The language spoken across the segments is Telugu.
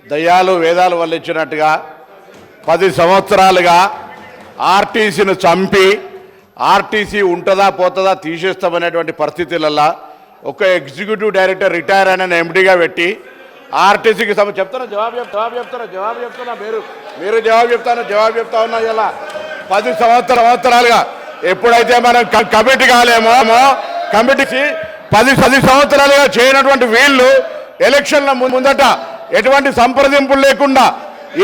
దయ్యాలు వేదాలు వల్లించినట్టుగా 10 సంవత్సరాలుగా ఆర్టీసీని చంపి ఆర్టీసీ ఉంటుందా పోతుందా తీసేస్తామనేటువంటి పరిస్థితులలో ఒక ఎగ్జిక్యూటివ్ డైరెక్టర్ రిటైర్ అయిన ఎండీగా పెట్టి ఆర్టీసీకి చెప్తాను జవాబు చెప్తున్నా మీరు జవాబు చెప్తా ఉన్నా ఇలా 10 సంవత్సరాలుగా ఎప్పుడైతే మనం కమిటీ కాలేమో కమిటీకి 10 సంవత్సరాలుగా చేయనటువంటి వీళ్ళు ఎలక్షన్ల ముందట ఎటువంటి సంప్రదింపులు లేకుండా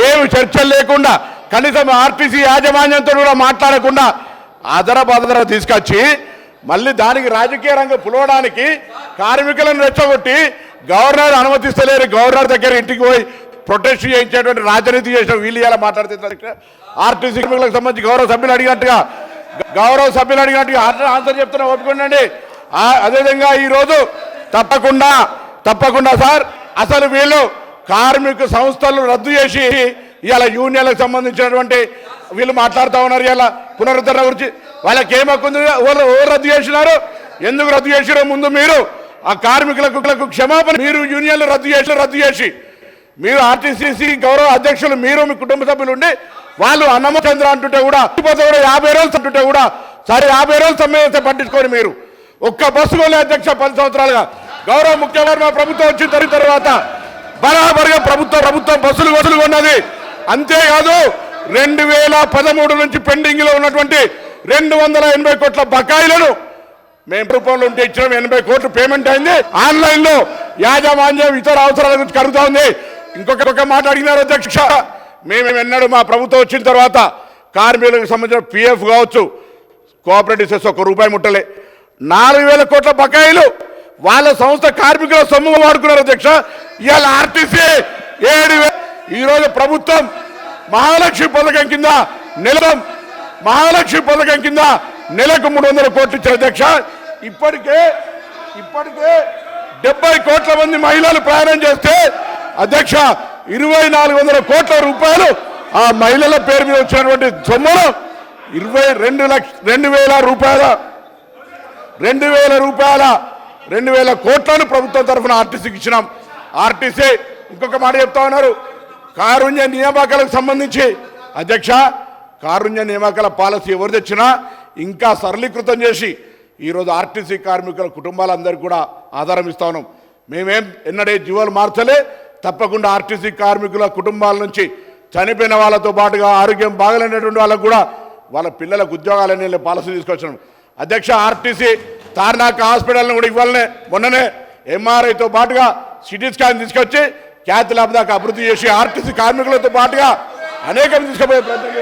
ఏమి చర్చలు లేకుండా కనీసం ఆర్టీసీ యాజమాన్యంతో కూడా మాట్లాడకుండా అదర తీసుకొచ్చి మళ్ళీ దానికి రాజకీయ రంగం పులవడానికి కార్మికులను రెచ్చగొట్టి గవర్నర్ అనుమతిస్తలేరు గవర్నర్ దగ్గర ఇంటికి పోయి ప్రొటెస్ట్ చేయించేటువంటి రాజనీతి చేసిన వీళ్ళు ఇలా మాట్లాడుతున్నారు. ఆర్టీసీ కార్మికులకు సంబంధించి గౌరవ సభ్యులు అడిగినట్టుగా ఆన్సర్ చెప్తున్నా ఒప్పుకోండి. అదేవిధంగా ఈరోజు తప్పకుండా సార్ అసలు వీళ్ళు కార్మిక సంస్థలు రద్దు చేసి ఇవాళ యూనియన్లకు సంబంధించినటువంటి వీళ్ళు మాట్లాడుతూ ఉన్నారు. ఇలా పునరుద్ధరణ గురించి వాళ్ళకి ఏమక్కుంది, ఎవరు రద్దు చేసినారు, ఎందుకు రద్దు చేసినారో ముందు మీరు ఆ కార్మికులకు క్షమాపణ. మీరు యూనియన్లు రద్దు చేసి మీరు ఆర్టీసీ గౌరవ అధ్యక్షులు మీరు మీ కుటుంబ సభ్యులు ఉండి వాళ్ళు అన్నమచంద్ర అంటుంటే కూడా 50 రోజులు అంటుంటే కూడా సరే 50 రోజులు సమ్మె పట్టించుకొని మీరు ఒక్క బస్సు కొనే అధ్యక్ష 10 సంవత్సరాలుగా గౌరవ ముఖ్యమంత్రి మా ప్రభుత్వం వచ్చిన తర్వాత బరాబరిగా ప్రభుత్వం బస్సులు కొన్నది. అంతేకాదు 2013 నుంచి పెండింగ్ లో ఉన్నటువంటి 280 కోట్ల బకాయిలను మేము రూపంలో ఉంటే ఇచ్చిన 80 కోట్లు పేమెంట్ అయింది. ఆన్లైన్ లో యాజమాన్యం ఇతర అవసరాల గురించి కలుగుతా ఉంది. ఇంకొక మాట అడిగినారు అధ్యక్ష, మేము ఎన్నడూ మా ప్రభుత్వం వచ్చిన తర్వాత కార్మికులకు సంబంధించిన పిఎఫ్ కావచ్చు కోఆపరేటివ్ సెస్ ₹1 ముట్టలే. 4000 కోట్ల బకాయిలు వాళ్ళ సంస్థ కార్మికుల సొమ్ము వాడుకున్నారు అధ్యక్ష. ఇవాళ ఆర్టీసీ 7,000. ఈరోజు ప్రభుత్వం మహాలక్ష్మి పథకం కింద నెలకు 300 కోట్లు ఇచ్చారు అధ్యక్ష. ఇప్పటికే 70 కోట్ల మంది మహిళలు ప్రయాణం చేస్తే అధ్యక్ష 2,400 కోట్ల రూపాయలు ఆ మహిళల పేరు మీద వచ్చినటువంటి సొమ్మును 2,000 కోట్లను ప్రభుత్వం తరఫున ఆర్టీసీకి ఇచ్చినాం. ఆర్టీసీ ఇంకొక మాట చెప్తా ఉన్నారు, కారుణ్య నియామకాలకు సంబంధించి అధ్యక్ష కారుణ్య నియామకాల పాలసీ ఎవరు తెచ్చినా ఇంకా సరళీకృతం చేసి ఈరోజు ఆర్టీసీ కార్మికుల కుటుంబాలందరికీ కూడా ఆధారం ఇస్తా ఉన్నాం. మేమేం ఎన్నడే జీవాలు మార్చలే. తప్పకుండా ఆర్టీసీ కార్మికుల కుటుంబాల నుంచి చనిపోయిన వాళ్ళతో పాటుగా ఆరోగ్యం బాగలేనటువంటి వాళ్ళకు కూడా వాళ్ళ పిల్లలకు ఉద్యోగాలనే పాలసీ తీసుకొచ్చినాం అధ్యక్ష. ఆర్టీసీ తార్నాక హాస్పిటల్ని కూడా ఇవ్వాలనే మొన్ననే ఎంఆర్ఐతో పాటుగా సిటీ స్కాన్ తీసుకొచ్చి క్యాత్ ల్యాబ్ దాకా అభివృద్ధి చేసి ఆర్టీసీ కార్మికులతో పాటుగా అనేకం తీసుకుపోయే ప్రయత్నం